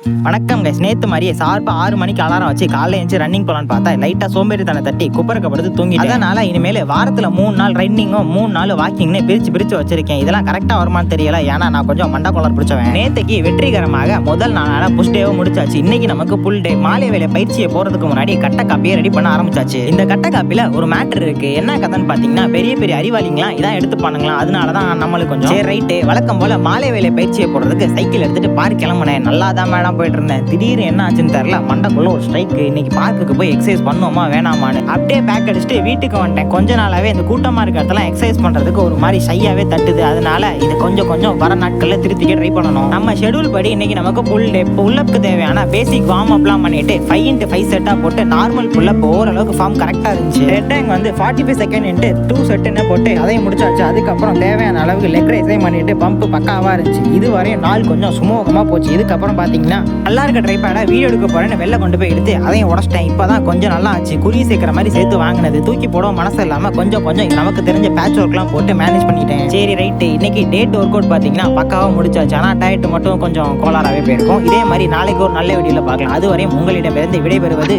வணக்கம் கைஸ். நேற்று மாதிரியே சார்பாக 6 மணிக்கு அலாரம் வச்சு காலையில் எழுந்து ரன்னிங் போகலான்னு பார்த்தா லைட்டாக சோம்பேறித்தனை தட்டி குப்பரக்கப்படுத்து தூங்கி. அதனால இனிமேல் வாரத்தில் 3 நாள் ரன்னிங்கும் 3 நாள் வாக்கிங்னு பிரித்து வச்சிருக்கேன். இதெல்லாம் கரெக்டாக வருமானு தெரியல, ஏன்னா நான் கொஞ்சம் மண்டா கோளாறு பிடிச்சவன். நேற்றுக்கு வெற்றிகரமாக முதல் நாளான புஷ் டேவை முடிச்சாச்சு. இன்னைக்கு நமக்கு புல் டே. மாலை வேலை பயிற்சியை போகிறதுக்கு முன்னாடி கட்ட காப்பியை ரெடி பண்ண ஆரம்பிச்சாச்சு. இந்த கட்ட காப்பியில் ஒரு மேட்டர் இருக்கு. என்ன கதைன்னு பார்த்தீங்கன்னா, பெரிய பெரிய அறிவாளிங்களாம் இதான் எடுத்து பண்ணுங்களா, அதனால தான் நம்மளுக்கு கொஞ்சம் சரி ரைட்டு. வழக்கம் போல மாலை வேலை பயிற்சியை போடுறதுக்கு சைக்கிள் எடுத்துட்டு பார்க் கிளம்புனேன். நல்லா தான் மேடம் போயிட்டு இருந்தேன். திடீர்னு என்ன ஆச்சுன்னு தெரியல, மண்டக்குள்ள ஒரு ஸ்ட்ரைக். இன்னைக்கு பார்க்குக்கு போய் எக்ஸசைஸ் பண்ணுவோமா வேணாமான்னு அப்படியே பேக் அடிச்சுட்டு வீட்டுக்கு வந்துட்டேன். கொஞ்ச நாளாவே இந்த கூட்டமா இருக்கிறதெல்லாம் எக்ஸசைஸ் பண்றதுக்கு ஒரு மாதிரி ஷையாவே தட்டுது. அதனால இது கொஞ்சம் வர நாட்கள்ல திருத்திக்க ட்ரை பண்ணணும். நம்ம ஷெடியூல் படி இன்னைக்கு நமக்கு புல் டே. புல்லப்புக்கு தேவையான பேசிக் வார்ம் அப்லாம் பண்ணிட்டு 5x5 செட்டா போட்டு நார்மல் புல்லப் ஓரளவுக்கு ஃபார்ம் கரெக்டா இருந்துச்சு. ஹெட் ஹேங் வந்து 45 செகண்ட் 2 செட்டுன்னு போட்டு அதையும் முடிச்சாச்சு. அதுக்கப்புறம் தேவையான அளவுக்கு லெக் ரைஸையும் பண்ணிட்டு பம்ப் பக்காவா இருந்துச்சு. இதுவரையும் நாள் கொஞ்சம் சுமூகமா போச்சு. இதுக்கப்புறம் பாத்தீங்கன்னா நல்லா இருக்க ட்ரைபேடை வீடியோ எடுக்க போறேன்னு வெளில கொண்டு போய் எடுத்து அதையும் உடச்சிட்டேன். இப்பதான் கொஞ்சம் நல்லா ஆச்சு. குறி சேர்க்கிற மாதிரி சேர்த்து வாங்கினது தூக்கி போட மனசு இல்லாம கொஞ்சம் நமக்கு தெரிஞ்ச பேட்ச் ஒர்க்லாம் போட்டு மேனேஜ் பண்ணிட்டேன். சரி ரைட்டு. இன்னைக்கு டேட் ஒர்க் அவுட் பாத்தீங்கன்னா பக்காவா முடிச்சாச்சு. ஆனா டயட் மட்டும் கொஞ்சம் கோளாறாவே போயிருக்கும். இதே மாதிரி நாளைக்கு ஒரு நல்ல வீடியோல பார்க்கலாம். அதுவரையும் உங்களிடமிருந்து விடைபெறுவது